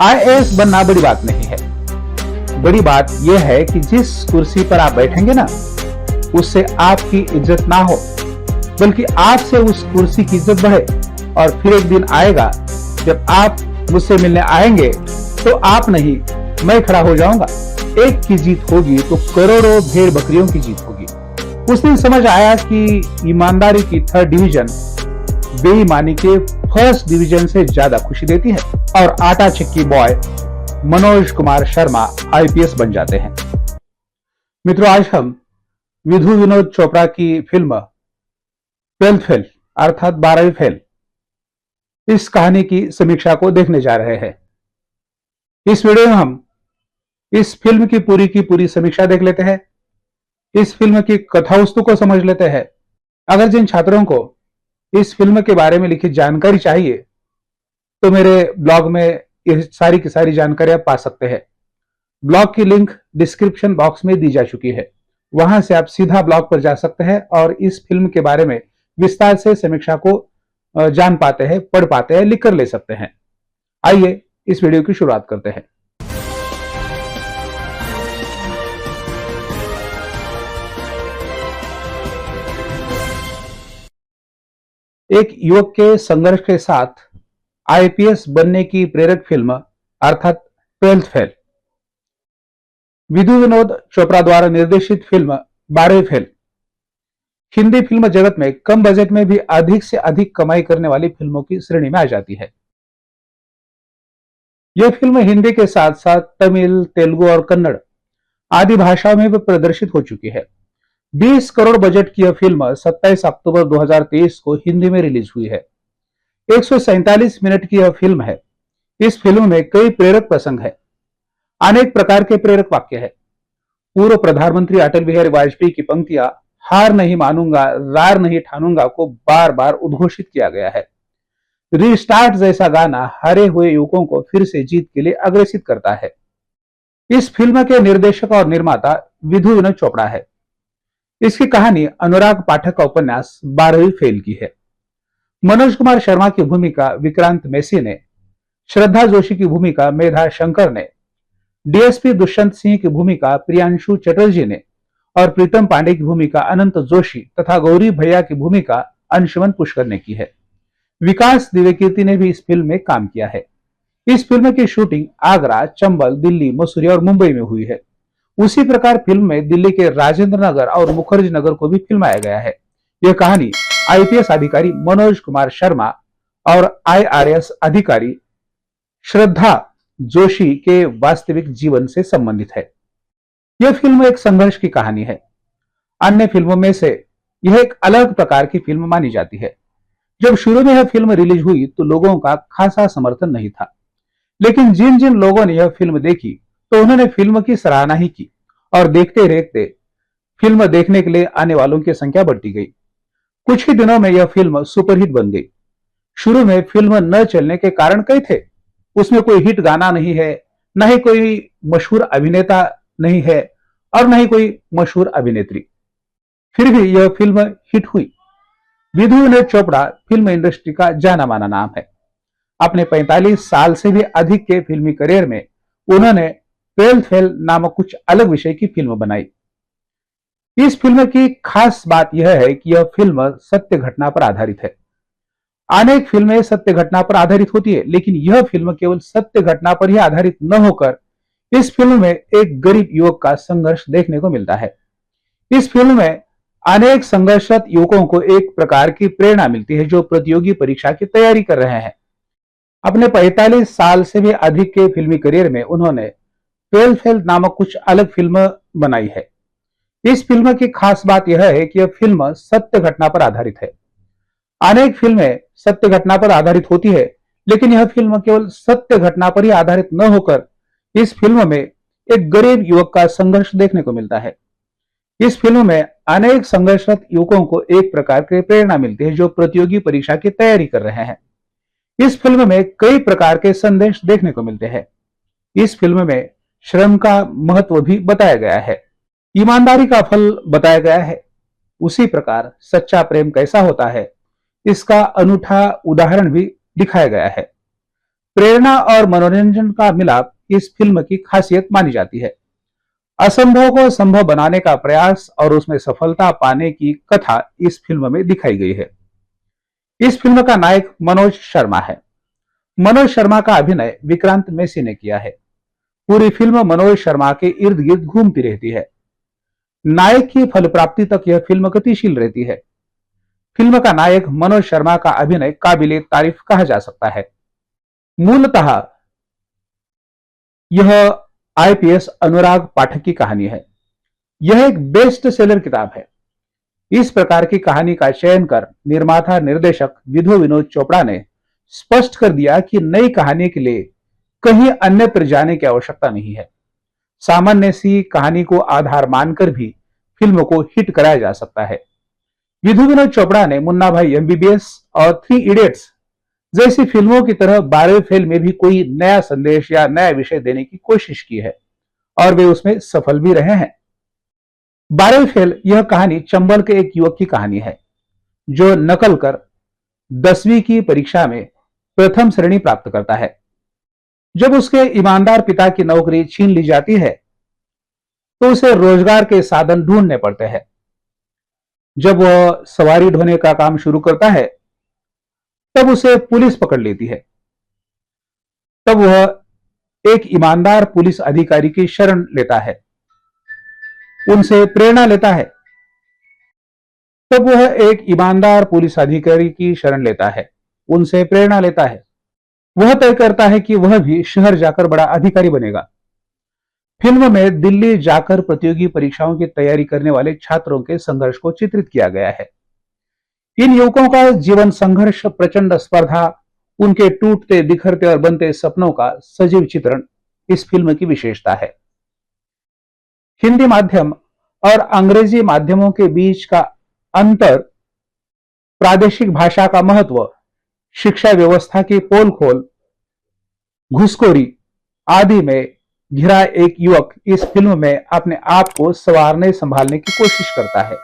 IAS बनना बड़ी बात नहीं है। बड़ी बात यह है कि जिस कुर्सी पर आप बैठेंगे ना, उससे आपकी इज्जत ना हो, बल्कि आपसे उस कुर्सी की इज्जत बढ़े। और फिर एक दिन आएगा जब आप मुझसे मिलने आएंगे तो आप नहीं, मैं खड़ा हो जाऊंगा। एक की जीत होगी तो करोड़ों भेड़ बकरियों की जीत होगी। उस दिन समझ आया कि ईमानदारी की थर्ड डिवीजन बेईमानी के फर्स्ट डिवीजन से ज्यादा खुशी देती है। और आटा चक्की बॉय मनोज कुमार शर्मा आईपीएस बन जाते हैं। मित्रों, आज हम विधु विनोद चोपड़ा की फिल्म 12th फेल अर्थात 12वीं फेल, इस कहानी की समीक्षा को देखने जा रहे हैं। इस वीडियो में हम इस फिल्म की पूरी समीक्षा देख लेते हैं। इस फिल्म की कथावस्तु को समझ लेते हैं। अगर जिन छात्रों को इस फिल्म के बारे में लिखित जानकारी चाहिए तो मेरे ब्लॉग में ये सारी की सारी जानकारी आप पा सकते हैं। ब्लॉग की लिंक डिस्क्रिप्शन बॉक्स में दी जा चुकी है। वहां से आप सीधा ब्लॉग पर जा सकते हैं और इस फिल्म के बारे में विस्तार से समीक्षा को जान पाते हैं, पढ़ पाते हैं, लिख कर ले सकते हैं। आइए इस वीडियो की शुरुआत करते हैं। एक युवक के संघर्ष के साथ आईपीएस बनने की प्रेरक फिल्म अर्थात 12th फेल। विधु विनोद चोपड़ा द्वारा निर्देशित फिल्म 12वीं फेल हिंदी फिल्म जगत में कम बजट में भी अधिक से अधिक कमाई करने वाली फिल्मों की श्रेणी में आ जाती है। यह फिल्म हिंदी के साथ साथ तमिल, तेलुगु और कन्नड़ आदि भाषाओं में भी प्रदर्शित हो चुकी है। 20 करोड़ बजट की यह फिल्म 27 अक्टूबर 2023 को हिंदी में रिलीज हुई है। 147 मिनट की यह फिल्म है। इस फिल्म में कई प्रेरक प्रसंग है, अनेक प्रकार के प्रेरक वाक्य है। पूर्व प्रधानमंत्री अटल बिहारी वाजपेयी की पंक्तियां हार नहीं मानूंगा, रार नहीं ठानूंगा को बार बार उद्घोषित किया गया है। रीस्टार्ट जैसा गाना हारे हुए युवकों को फिर से जीत के लिए अग्रेसित करता है। इस फिल्म के निर्देशक और निर्माता विधु विनोद चोपड़ा है। इसकी कहानी अनुराग पाठक का उपन्यास 12वीं फेल की है। मनोज कुमार शर्मा की भूमिका विक्रांत मैसी ने, श्रद्धा जोशी की भूमिका मेधा शंकर ने, डीएसपी दुष्यंत सिंह की भूमिका प्रियांशु चटर्जी ने और प्रीतम पांडे की भूमिका अनंत जोशी तथा गौरी भैया की भूमिका अंशुमन पुष्कर ने की है। विकास दिव्यकीर्ति ने भी इस फिल्म में काम किया है। इस फिल्म की शूटिंग आगरा, चंबल, दिल्ली, मसूरी और मुंबई में हुई है। उसी प्रकार फिल्म में दिल्ली के राजेंद्र नगर और मुखर्जी नगर को भी फिल्माया गया है। यह कहानी आईपीएस अधिकारी मनोज कुमार शर्मा और आईआरएस अधिकारी श्रद्धा जोशी के वास्तविक जीवन से संबंधित है। यह फिल्म एक संघर्ष की कहानी है। अन्य फिल्मों में से यह एक अलग प्रकार की फिल्म मानी जाती है। जब शुरू में यह फिल्म रिलीज हुई तो लोगों का खासा समर्थन नहीं था, लेकिन जिन जिन लोगों ने यह फिल्म देखी तो उन्होंने फिल्म की सराहना ही की और देखते देखते फिल्म देखने के लिए आने वालों की संख्या बढ़ती गई। कुछ ही दिनों में यह फिल्म सुपरहिट बन गई। शुरू में फिल्म न चलने के कारण कई थे। उसमें कोई हिट गाना नहीं है, न ही कोई मशहूर अभिनेता नहीं है और न ही कोई मशहूर अभिनेत्री। फिर भी यह फिल्म हिट हुई। विधु विनोद चोपड़ा फिल्म इंडस्ट्री का जाना माना नाम है। अपने 45 साल से भी अधिक के फिल्मी करियर में उन्होंने 12th फेल नामक कुछ अलग विषय की फिल्म बनाई। इस फिल्म की खास बात यह है कि यह फिल्म सत्य घटना पर आधारित है। अनेक फिल्में सत्य घटना पर आधारित होती है, लेकिन यह फिल्म केवल सत्य घटना पर ही आधारित न होकर इस फिल्म में एक गरीब युवक का संघर्ष देखने को मिलता है। इस फिल्म में अनेक संघर्षरत युवकों को एक प्रकार की प्रेरणा मिलती है जो प्रतियोगी परीक्षा की तैयारी कर रहे हैं। अपने 45 साल से भी अधिक के फिल्मी करियर में उन्होंने 12th फेल नामक कुछ अलग फिल्म बनाई है। इस फिल्म की खास बात यह है कि यह फिल्म सत्य घटना पर आधारित है। अनेक फिल्में सत्य घटना पर आधारित होती है, लेकिन यह फिल्म केवल सत्य घटना पर ही आधारित न होकर इस फिल्म में एक गरीब युवक का संघर्ष देखने को मिलता है। इस फिल्म में अनेक संघर्षरत युवकों को एक प्रकार की प्रेरणा मिलती है जो प्रतियोगी परीक्षा की तैयारी कर रहे हैं। इस फिल्म में कई प्रकार के संदेश देखने को मिलते हैं। इस फिल्म में श्रम का महत्व भी बताया गया है, ईमानदारी का फल बताया गया है। उसी प्रकार सच्चा प्रेम कैसा होता है, इसका अनूठा उदाहरण भी दिखाया गया है। प्रेरणा और मनोरंजन का मिलाप इस फिल्म की खासियत मानी जाती है। असंभव को संभव बनाने का प्रयास और उसमें सफलता पाने की कथा इस फिल्म में दिखाई गई है। इस फिल्म का नायक मनोज शर्मा है। मनोज शर्मा का अभिनय विक्रांत मैसी ने किया है। पूरी फिल्म मनोज शर्मा के इर्द गिर्द घूमती रहती है। नायक की फल प्राप्ति तक यह फिल्म गतिशील रहती है। फिल्म का नायक मनोज शर्मा का अभिनय काबिले तारीफ कहा जा सकता है। मूलतः यह आईपीएस अनुराग पाठक की कहानी है। यह एक बेस्ट सेलर किताब है। इस प्रकार की कहानी का चयन कर निर्माता निर्देशक विधु विनोद चोपड़ा ने स्पष्ट कर दिया कि नई कहानी के लिए कहीं अन्य पर जाने की आवश्यकता नहीं है। सामान्य सी कहानी को आधार मानकर भी फिल्म को हिट कराया जा सकता है। विधु विनोद चोपड़ा ने मुन्ना भाई एमबीबीएस और 3 इडियट्स जैसी फिल्मों की तरह 12वीं फेल में भी कोई नया संदेश या नया विषय देने की कोशिश की है और वे उसमें सफल भी रहे हैं। 12वीं फेल यह कहानी चंबल के एक युवक की कहानी है जो नकल कर 10वीं की परीक्षा में प्रथम श्रेणी प्राप्त करता है। जब उसके ईमानदार पिता की नौकरी छीन ली जाती है तो उसे रोजगार के साधन ढूंढने पड़ते हैं। जब वह सवारी ढोने का काम शुरू करता है तब उसे पुलिस पकड़ लेती है। तब वह एक ईमानदार पुलिस अधिकारी की शरण लेता है, उनसे प्रेरणा लेता है। तब वह एक ईमानदार पुलिस अधिकारी की शरण लेता है, उनसे प्रेरणा लेता है। वह तय करता है कि वह भी शहर जाकर बड़ा अधिकारी बनेगा। फिल्म में दिल्ली जाकर प्रतियोगी परीक्षाओं की तैयारी करने वाले छात्रों के संघर्ष को चित्रित किया गया है। इन युवकों का जीवन संघर्ष, प्रचंड स्पर्धा, उनके टूटते बिखरते और बनते सपनों का सजीव चित्रण इस फिल्म की विशेषता है। हिंदी माध्यम और अंग्रेजी माध्यमों के बीच का अंतर, प्रादेशिक भाषा का महत्व, शिक्षा व्यवस्था की पोल खोल, घुसखोरी आदि में घिरा एक युवक इस फिल्म में अपने आप को संवारने संभालने की कोशिश करता है।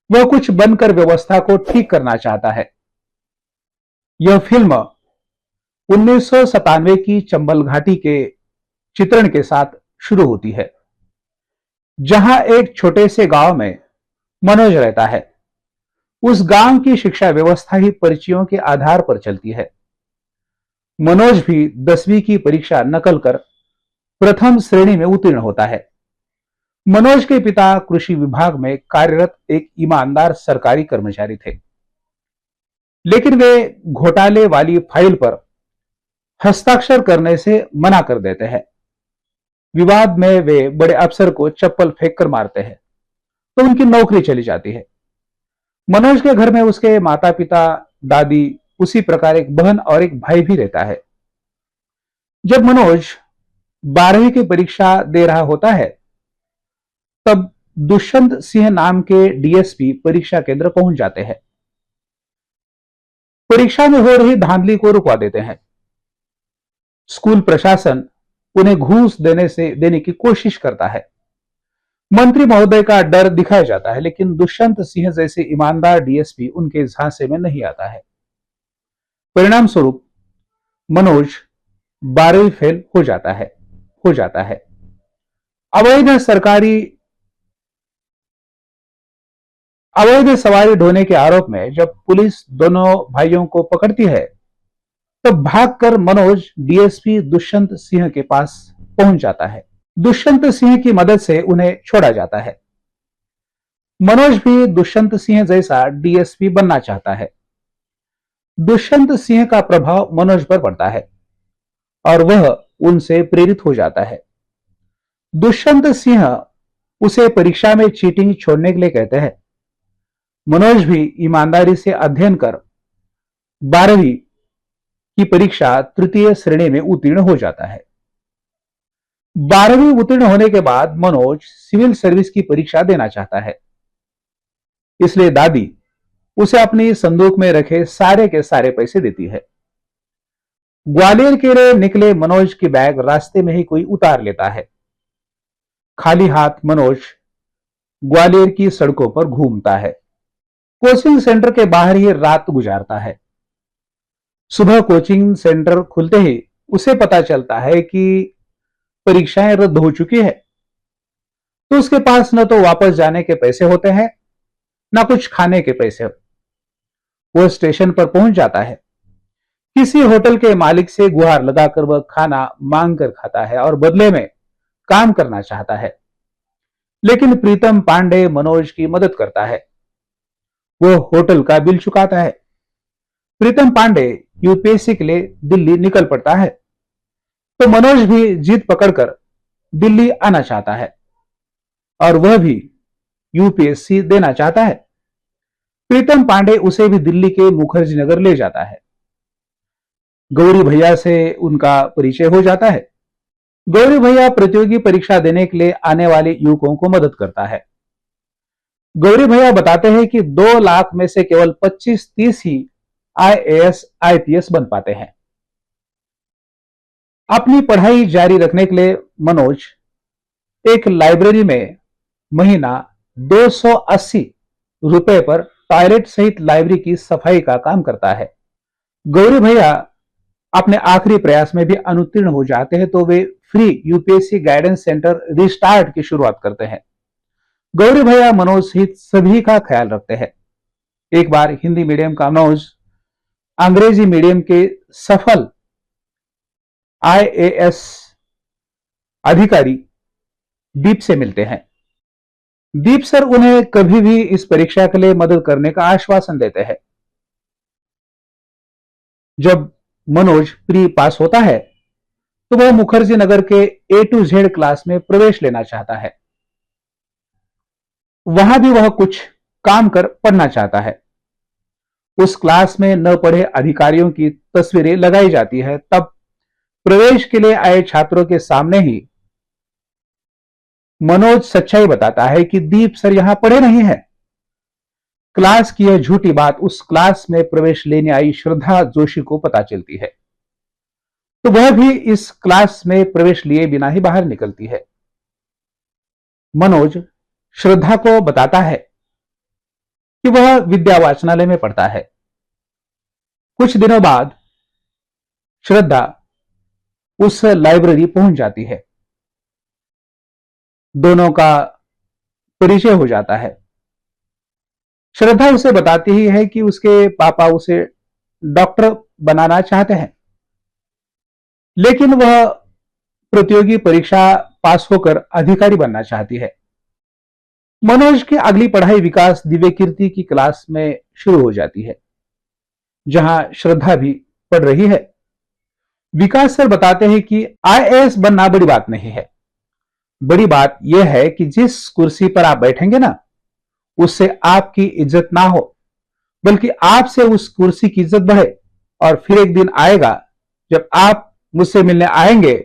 वह कुछ बनकर व्यवस्था को ठीक करना चाहता है। यह फिल्म 1997 की चंबल घाटी के चित्रण के साथ शुरू होती है, जहां एक छोटे से गांव में मनोज रहता है। उस गांव की शिक्षा व्यवस्था ही पर्चियों के आधार पर चलती है। मनोज भी 10वीं की परीक्षा नकल कर प्रथम श्रेणी में उत्तीर्ण होता है। मनोज के पिता कृषि विभाग में कार्यरत एक ईमानदार सरकारी कर्मचारी थे, लेकिन वे घोटाले वाली फाइल पर हस्ताक्षर करने से मना कर देते हैं। विवाद में वे बड़े अफसर को चप्पल फेंक कर मारते हैं, तो उनकी नौकरी चली जाती है। मनोज के घर में उसके माता पिता, दादी, उसी प्रकार एक बहन और एक भाई भी रहता है। जब मनोज 12वीं की परीक्षा दे रहा होता है तब दुष्यंत सिंह नाम के डीएसपी परीक्षा केंद्र पहुंच जाते हैं। परीक्षा में हो रही धांधली को रुकवा देते हैं। स्कूल प्रशासन उन्हें घूस देने की कोशिश करता है। मंत्री महोदय का डर दिखाया जाता है, लेकिन दुष्यंत सिंह जैसे ईमानदार डीएसपी उनके झांसे में नहीं आता है। परिणाम स्वरूप मनोज 12वीं फेल हो जाता है। अवैध सवारी ढोने के आरोप में जब पुलिस दोनों भाइयों को पकड़ती है तब भागकर मनोज डीएसपी दुष्यंत सिंह के पास पहुंच जाता है। दुष्यंत सिंह की मदद से उन्हें छोड़ा जाता है। मनोज भी दुष्यंत सिंह जैसा डीएसपी बनना चाहता है। दुष्यंत सिंह का प्रभाव मनोज पर पड़ता है और वह उनसे प्रेरित हो जाता है। दुष्यंत सिंह उसे परीक्षा में चीटिंग छोड़ने के लिए कहते हैं। मनोज भी ईमानदारी से अध्ययन कर 12वीं की परीक्षा तृतीय श्रेणी में उत्तीर्ण हो जाता है। 12वीं उत्तीर्ण होने के बाद मनोज सिविल सर्विस की परीक्षा देना चाहता है, इसलिए दादी उसे अपनी संदूक में रखे सारे के सारे पैसे देती है। ग्वालियर के लिए निकले मनोज की बैग रास्ते में ही कोई उतार लेता है। खाली हाथ मनोज ग्वालियर की सड़कों पर घूमता है। कोचिंग सेंटर के बाहर ही रात गुजारता है। सुबह कोचिंग सेंटर खुलते ही उसे पता चलता है कि परीक्षाएं रद्द हो चुकी है। तो उसके पास न तो वापस जाने के पैसे होते हैं, ना कुछ खाने के पैसे। वो स्टेशन पर पहुंच जाता है। किसी होटल के मालिक से गुहार लगाकर वह खाना मांग कर खाता है और बदले में काम करना चाहता है। लेकिन प्रीतम पांडे मनोज की मदद करता है। वो होटल का बिल चुकाता है। प्रीतम पांडे यूपीएससी के लिए दिल्ली निकल पड़ता है। तो मनोज भी जिद पकड़कर दिल्ली आना चाहता है और वह भी यूपीएससी देना चाहता है। प्रीतम पांडे उसे भी दिल्ली के मुखर्जी नगर ले जाता है। गौरी भैया से उनका परिचय हो जाता है। गौरी भैया प्रतियोगी परीक्षा देने के लिए आने वाले युवकों को मदद करता है। गौरी भैया बताते हैं कि 2 लाख में से केवल 25-30 ही आईएएस आईपीएस बन पाते हैं। अपनी पढ़ाई जारी रखने के लिए मनोज एक लाइब्रेरी में महीना 280 रुपए पर टॉयलेट सहित लाइब्रेरी की सफाई का काम करता है। गौरी भैया अपने आखिरी प्रयास में भी अनुत्तीर्ण हो जाते हैं, तो वे free UPSC guidance centre restart की शुरुआत करते हैं। गौरी भैया मनोज सहित सभी का ख्याल रखते हैं। एक बार हिंदी मीडियम का मनोज अंग्रेजी मीडियम के सफल आईएएस अधिकारी दीप से मिलते हैं। दीप सर उन्हें कभी भी इस परीक्षा के लिए मदद करने का आश्वासन देते हैं। जब मनोज प्री पास होता है तो वह मुखर्जी नगर के A to Z क्लास में प्रवेश लेना चाहता है। वहां भी वह कुछ काम कर पढ़ना चाहता है। उस क्लास में न पढ़े अधिकारियों की तस्वीरें लगाई जाती है। तब प्रवेश के लिए आए छात्रों के सामने ही मनोज सच्चाई बताता है कि दीप सर यहां पढ़े नहीं है। क्लास की यह झूठी बात उस क्लास में प्रवेश लेने आई श्रद्धा जोशी को पता चलती है, तो वह भी इस क्लास में प्रवेश लिए बिना ही बाहर निकलती है। मनोज श्रद्धा को बताता है कि वह विद्या वाचनालय में पढ़ता है। कुछ दिनों बाद श्रद्धा उस लाइब्रेरी पहुंच जाती है। दोनों का परिचय हो जाता है। श्रद्धा उसे बताती ही है कि उसके पापा उसे डॉक्टर बनाना चाहते हैं, लेकिन वह प्रतियोगी परीक्षा पास होकर अधिकारी बनना चाहती है। मनोज की अगली पढ़ाई विकास दिव्य कीर्ति की क्लास में शुरू हो जाती है, जहां श्रद्धा भी पढ़ रही है। विकास सर बताते हैं कि आईएएस बनना बड़ी बात नहीं है। बड़ी बात यह है कि जिस कुर्सी पर आप बैठेंगे ना, उससे आपकी इज्जत ना हो, बल्कि आपसे उस कुर्सी की इज्जत बढ़े। और फिर एक दिन आएगा जब आप मुझसे मिलने आएंगे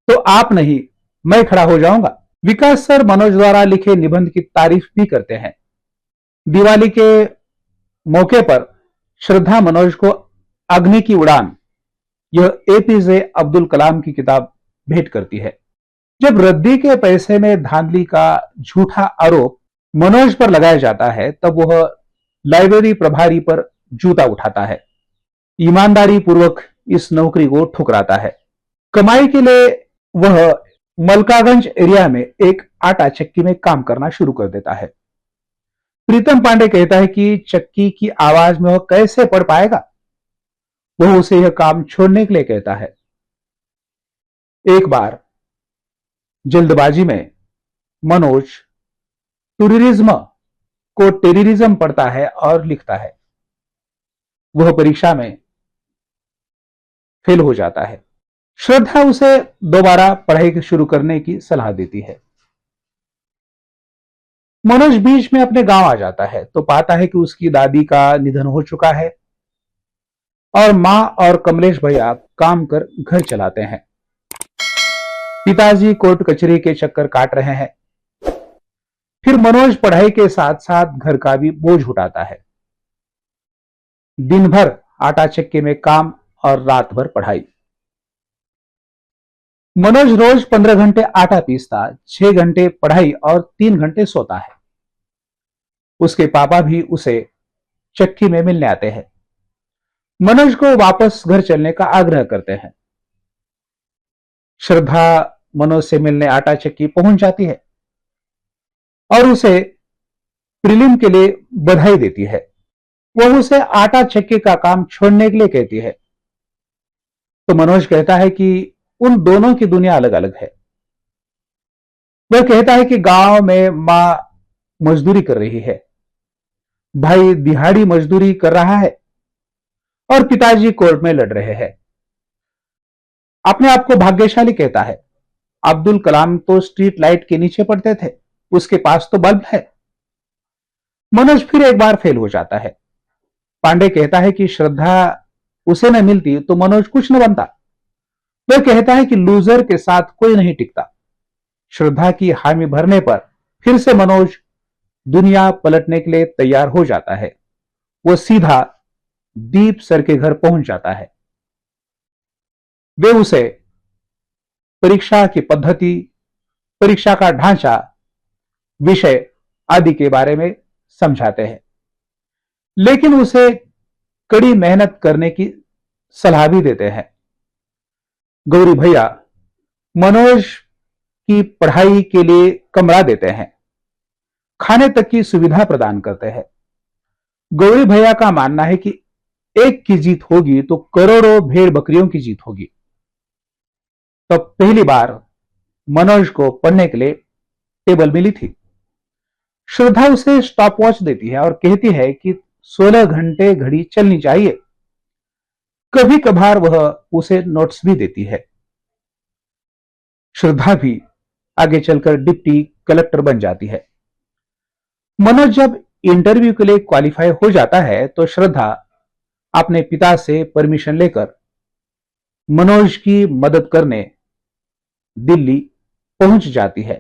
तो आप नहीं, मैं खड़ा हो जाऊंगा। विकास सर मनोज द्वारा लिखे निबंध की तारीफ भी करते हैं। दिवाली के मौके पर श्रद्धा मनोज को अग्नि की उड़ान, यह एपीजे अब्दुल कलाम की किताब भेंट करती है। जब रद्दी के पैसे में धांधली का झूठा आरोप मनोज पर लगाया जाता है, तब वह लाइब्रेरी प्रभारी पर जूता उठाता है। ईमानदारी पूर्वक इस नौकरी को ठुकराता है। कमाई के लिए वह मलकागंज एरिया में एक आटा चक्की में काम करना शुरू कर देता है। प्रीतम पांडे कहता है कि चक्की की आवाज में वह कैसे पढ़ पाएगा। वह उसे यह काम छोड़ने के लिए कहता है। एक बार जल्दबाजी में मनोज टूरिज्म को टेररिज्म पढ़ता है और लिखता है। वह परीक्षा में फेल हो जाता है। श्रद्धा उसे दोबारा पढ़ाई शुरू करने की सलाह देती है। मनोज बीच में अपने गांव आ जाता है तो पाता है कि उसकी दादी का निधन हो चुका है और मां और कमलेश भैया काम कर घर चलाते हैं। पिताजी कोर्ट कचहरी के चक्कर काट रहे हैं। फिर मनोज पढ़ाई के साथ साथ घर का भी बोझ उठाता है। दिन भर आटा चक्की में काम और रात भर पढ़ाई। मनोज रोज 15 घंटे आटा पीसता, 6 घंटे पढ़ाई और 3 घंटे सोता है। उसके पापा भी उसे चक्की में मिलने आते हैं। मनोज को वापस घर चलने का आग्रह करते हैं। श्रद्धा मनोज से मिलने आटा चक्की पहुंच जाती है और उसे प्रीलिम के लिए बधाई देती है। वह उसे आटा चक्की का काम छोड़ने के लिए कहती है, तो मनोज कहता है कि उन दोनों की दुनिया अलग अलग है। वह कहता है कि गांव में मां मजदूरी कर रही है, भाई दिहाड़ी मजदूरी कर रहा है और पिताजी कोर्ट में लड़ रहे हैं। अपने आप को भाग्यशाली कहता है। अब्दुल कलाम तो स्ट्रीट लाइट के नीचे पड़ते थे, उसके पास तो बल्ब है। मनोज फिर एक बार फेल हो जाता है। पांडे कहता है कि श्रद्धा उसे न मिलती तो मनोज कुछ न बनता। वह कहता है कि लूजर के साथ कोई नहीं टिकता। श्रद्धा की हामी भरने पर फिर से मनोज दुनिया पलटने के लिए तैयार हो जाता है। वो सीधा दीप सर के घर पहुंच जाता है। वे उसे परीक्षा की पद्धति, परीक्षा का ढांचा, विषय आदि के बारे में समझाते हैं, लेकिन उसे कड़ी मेहनत करने की सलाह भी देते हैं। गौरी भैया मनोज की पढ़ाई के लिए कमरा देते हैं, खाने तक की सुविधा प्रदान करते हैं। गौरी भैया का मानना है कि एक की जीत होगी तो करोड़ों भेड़ बकरियों की जीत होगी। तो पहली बार मनोज को पढ़ने के लिए टेबल मिली थी। श्रद्धा उसे स्टॉप वॉच देती है और कहती है कि 16 घंटे घड़ी चलनी चाहिए। कभी कभार वह उसे नोट्स भी देती है। श्रद्धा भी आगे चलकर डिप्टी कलेक्टर बन जाती है। मनोज जब इंटरव्यू के लिए क्वालिफाई हो जाता है तो श्रद्धा अपने पिता से परमिशन लेकर मनोज की मदद करने दिल्ली पहुंच जाती है।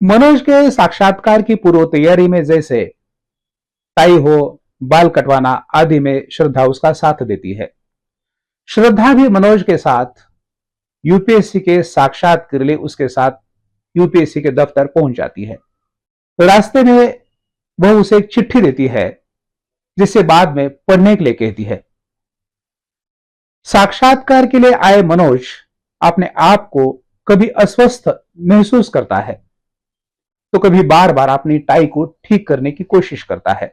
मनोज के साक्षात्कार की पूर्व तैयारी में जैसे टाई हो, बाल कटवाना आदि में श्रद्धा उसका साथ देती है। श्रद्धा भी मनोज के साथ यूपीएससी के साक्षात्कार के लिए उसके साथ यूपीएससी के दफ्तर पहुंच जाती है। रास्ते में वह उसे एक चिट्ठी देती है जिसे बाद में पढ़ने के लिए कहती है। साक्षात्कार के लिए आए मनोज अपने आप को कभी अस्वस्थ महसूस करता है तो कभी बार बार अपनी टाई को ठीक करने की कोशिश करता है,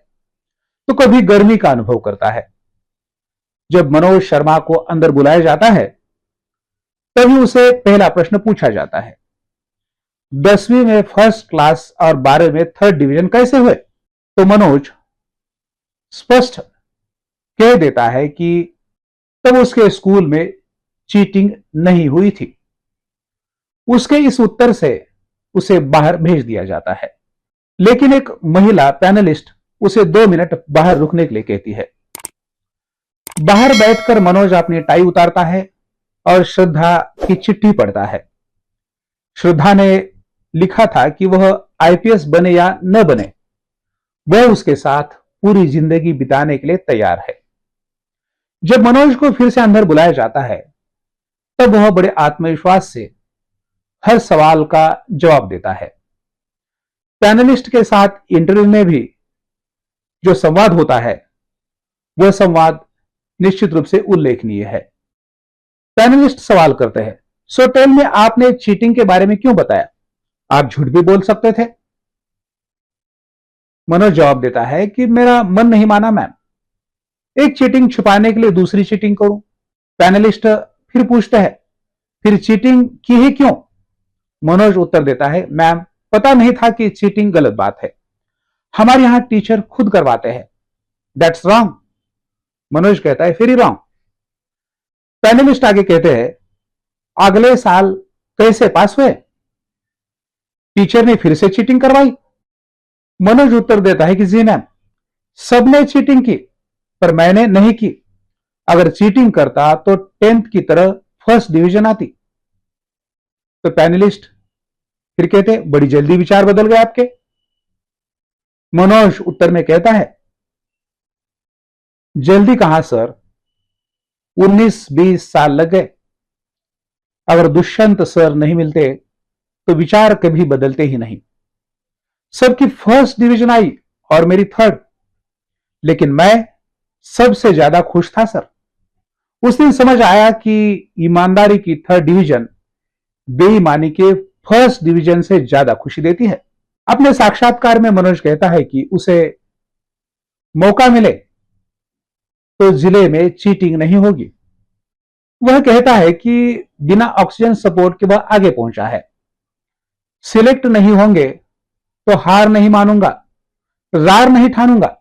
तो कभी गर्मी का अनुभव करता है। जब मनोज शर्मा को अंदर बुलाया जाता है तभी उसे पहला प्रश्न पूछा जाता है, 10वीं में फर्स्ट क्लास और 12वीं में थर्ड डिवीजन कैसे हुए? तो मनोज स्पष्ट कह देता है कि तब उसके स्कूल में चीटिंग नहीं हुई थी। उसके इस उत्तर से उसे बाहर भेज दिया जाता है, लेकिन एक महिला पैनलिस्ट उसे 2 मिनट बाहर रुकने के लिए कहती है। बाहर बैठकर मनोज अपनी टाई उतारता है और श्रद्धा की चिट्ठी पढ़ता है। श्रद्धा ने लिखा था कि वह आईपीएस बने या न बने, वह उसके साथ पूरी जिंदगी बिताने के लिए तैयार है। जब मनोज को फिर से अंदर बुलाया जाता है तब वह बड़े आत्मविश्वास से हर सवाल का जवाब देता है। पैनलिस्ट के साथ इंटरव्यू में भी जो संवाद होता है वह संवाद निश्चित रूप से उल्लेखनीय है। पैनलिस्ट सवाल करते हैं, सो टेल में आपने चीटिंग के बारे में क्यों बताया? आप झूठ भी बोल सकते थे। मनोज जवाब देता है कि मेरा मन नहीं माना मैम, एक चीटिंग छुपाने के लिए दूसरी चीटिंग करूं। पैनलिस्ट फिर पूछते हैं, फिर चीटिंग की ही क्यों? मनोज उत्तर देता है, मैम पता नहीं था कि चीटिंग गलत बात है, हमारे यहां टीचर खुद करवाते हैं। That's wrong. मनोज कहता है, फिर ही रॉन्ग। पैनलिस्ट आगे कहते हैं, अगले साल कैसे पास हुए? टीचर ने फिर से चीटिंग करवाई। मनोज उत्तर देता है कि जी मैम, सबने चीटिंग की पर मैंने नहीं की। अगर चीटिंग करता तो 10th की तरह फर्स्ट डिवीजन आती। तो पैनलिस्ट फिर कहते, बड़ी जल्दी विचार बदल गए आपके। मनोज उत्तर में कहता है, जल्दी कहां सर, 19-20 साल लग गए। अगर दुष्यंत सर नहीं मिलते तो विचार कभी बदलते ही नहीं। सबकी फर्स्ट डिवीजन आई और मेरी थर्ड, लेकिन मैं सबसे ज्यादा खुश था सर। उस दिन समझ आया कि ईमानदारी की थर्ड डिवीजन बेईमानी के फर्स्ट डिवीजन से ज्यादा खुशी देती है। अपने साक्षात्कार में मनोज कहता है कि उसे मौका मिले तो जिले में चीटिंग नहीं होगी। वह कहता है कि बिना ऑक्सीजन सपोर्ट के वह आगे पहुंचा है। सिलेक्ट नहीं होंगे तो हार नहीं मानूंगा, रार नहीं ठानूंगा।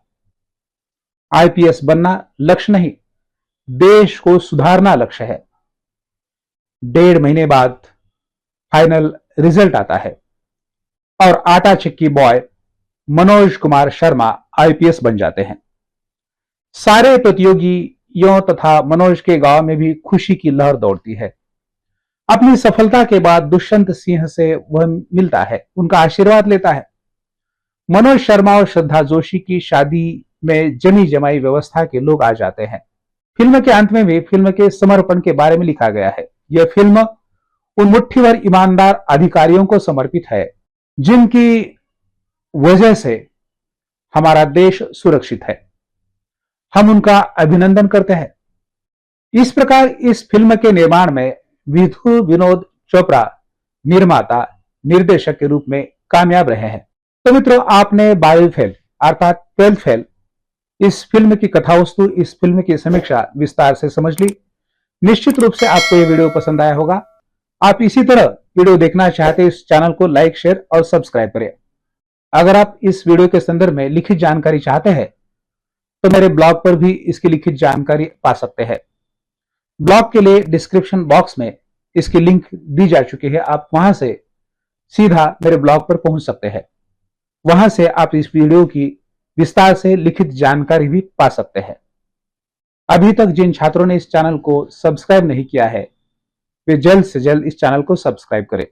आईपीएस बनना लक्ष्य नहीं, देश को सुधारना लक्ष्य है। 1.5 महीने बाद फाइनल रिजल्ट आता है और आटा चिक्की बॉय मनोज कुमार शर्मा आईपीएस बन जाते हैं। सारे प्रतियोगियों तथा मनोज के गांव में भी खुशी की लहर दौड़ती है। अपनी सफलता के बाद दुष्यंत सिंह से वह मिलता है, उनका आशीर्वाद लेता है। मनोज शर्मा और श्रद्धा जोशी की शादी में जमी जमाई व्यवस्था के लोग आ जाते हैं। फिल्म के अंत में भी फिल्म के समर्पण के बारे में लिखा गया है। यह फिल्म उन मुट्ठीभर ईमानदार अधिकारियों को समर्पित है जिनकी वजह से हमारा देश सुरक्षित है। हम उनका अभिनंदन करते हैं। इस प्रकार इस फिल्म के निर्माण में विधु विनोद चोपड़ा निर्माता निर्देशक के रूप में कामयाब रहे हैं। तो मित्रों, आपने 12वीं फेल अर्थात 12th फेल इस फिल्म की कथावस्तु, इस फिल्म की समीक्षा विस्तार से समझ ली। निश्चित रूप से आपको यह वीडियो पसंद आया होगा। आप इसी तरह वीडियो देखना चाहते हैं, इस चैनल को लाइक, शेयर और सब्सक्राइब करें। अगर आप इस वीडियो के संदर्भ में लिखित जानकारी चाहते हैं तो मेरे ब्लॉग पर भी इसकी लिखित जानकारी पा सकते हैं। ब्लॉग के लिए डिस्क्रिप्शन बॉक्स में इसकी लिंक दी जा चुकी है। आप वहां से सीधा मेरे ब्लॉग पर पहुंच सकते हैं। वहां से आप इस वीडियो की विस्तार से लिखित जानकारी भी पा सकते हैं। अभी तक जिन छात्रों ने इस चैनल को सब्सक्राइब नहीं किया है वे जल्द से जल्द इस चैनल को सब्सक्राइब करें।